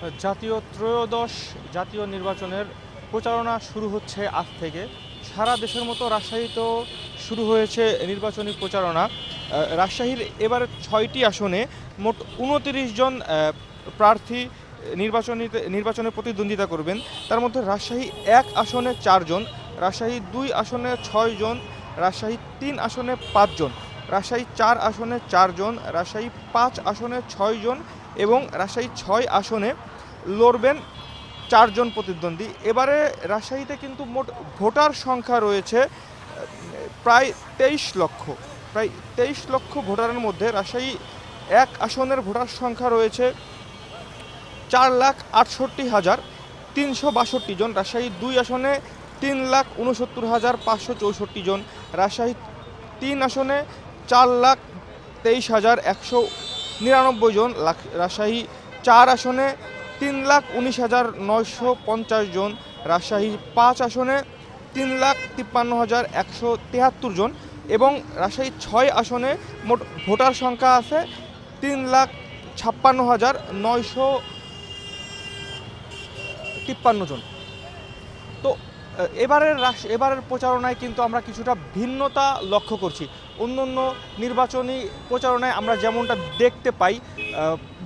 জাতীয় ত্রয়োদশ জাতীয় নির্বাচনের প্রচারণা শুরু হচ্ছে আজ থেকে। সারা দেশের মতো রাজশাহীতেও শুরু হয়েছে নির্বাচনী প্রচারণা। রাজশাহীর এবার 6টি আসনে মোট 29 জন প্রার্থী নির্বাচনে প্রতিদ্বন্দ্বিতা করবেন। তার মধ্যে রাজশাহী 1 আসনে 4 জন, রাজশাহী 2 আসনে 6 জন, রাজশাহী 3 আসনে 5 জন, রাজশাহী 4 আসনে 4 জন, রাজশাহী 5 আসনে 6 জন এবং রাজশাহী 6 আসনে লড়বেন 4 জন প্রতিদ্বন্দ্বী। এবারে রাজশাহীতে কিন্তু মোট ভোটার সংখ্যা রয়েছে প্রায় 23 লক্ষ। প্রায় 23 লক্ষ ভোটারের মধ্যে রাজশাহী 1 আসনের ভোটার সংখ্যা রয়েছে 4,68,362 জন, রাজশাহী 2 আসনে 3,69,564 জন, রাজশাহী 3 আসনে 4,23,199 জন, রাজশাহী 4 আসনে 3,19,950 জন, রাজশাহী 5 আসনে 3,53,173 জন এবং রাজশাহী 6 আসনে মোট ভোটার সংখ্যা আছে 3,56,953 জন। তো এবারের প্রচারণায় কিন্তু আমরা কিছুটা ভিন্নতা লক্ষ্য করছি। অন্য নির্বাচনী প্রচারণায় আমরা যেমনটা দেখতে পাই,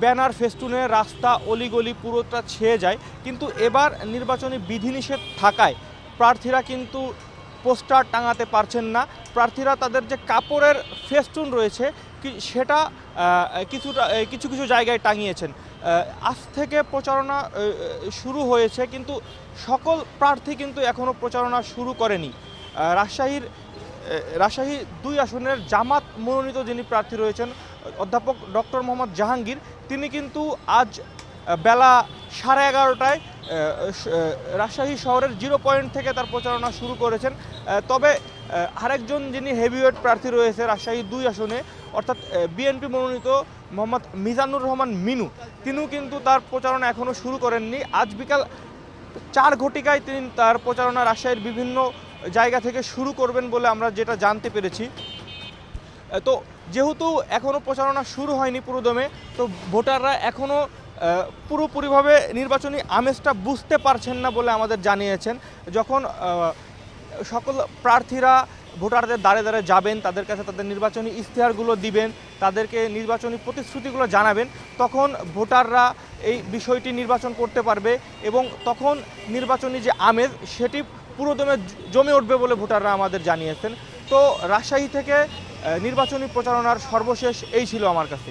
ব্যানার ফেস্টুনে রাস্তা অলিগলি পুরোটা ছেয়ে যায়, কিন্তু এবার নির্বাচনী বিধিনিষেধ থাকায় প্রার্থীরা কিন্তু পোস্টার টাঙাতে পারছেন না। প্রার্থীরা তাদের যে কাপড়ের ফেস্টুন রয়েছে সেটা কিছু কিছু জায়গায় টাঙিয়েছেন। আজ থেকে প্রচারণা শুরু হয়েছে, কিন্তু সকল প্রার্থী কিন্তু এখনও প্রচারণা শুরু করেনি। রাজশাহী 2 আসনের জামাত মনোনীত যিনি প্রার্থী রয়েছেন অধ্যাপক ডক্টর মোহাম্মদ জাহাঙ্গীর, তিনি কিন্তু আজ বেলা 11:30টায় রাজশাহী শহরের 0 পয়েন্ট থেকে তার প্রচারণা শুরু করেছেন। তবে আরেকজন যিনি হেভিওয়েট প্রার্থী রয়েছে রাজশাহী 2 আসনে, অর্থাৎ বিএনপি মনোনীত মোহাম্মদ মিজানুর রহমান মিনু, তিনিও কিন্তু তার প্রচারণা এখনও শুরু করেননি। আজ বিকাল 4 ঘটিকায় তিনি তার প্রচারণা রাজশাহীর বিভিন্ন জায়গা থেকে শুরু করবেন বলে আমরা যেটা জানতে পেরেছি। তো যেহেতু এখনও প্রচারণা শুরু হয়নি পুরোদমে, তো ভোটাররা এখনও পুরোপুরিভাবে নির্বাচনী আমেজটা বুঝতে পারছেন না বলে আমাদের জানিয়েছেন। যখন সকল প্রার্থীরা ভোটারদের দ্বারে দ্বারে যাবেন, তাদের কাছে তাদের নির্বাচনী ইশতেহারগুলো দিবেন, তাদেরকে নির্বাচনী প্রতিশ্রুতিগুলো জানাবেন, তখন ভোটাররা এই বিষয়টি নির্বাচন করতে পারবে এবং তখন নির্বাচনী যে আমেজ সেটি পুরোদমে জমে উঠবে বলে ভোটাররা আমাদের জানিয়েছেন। তো রাজশাহী থেকে নির্বাচনী প্রচারণার সর্বশেষ এই ছিল আমার কাছে।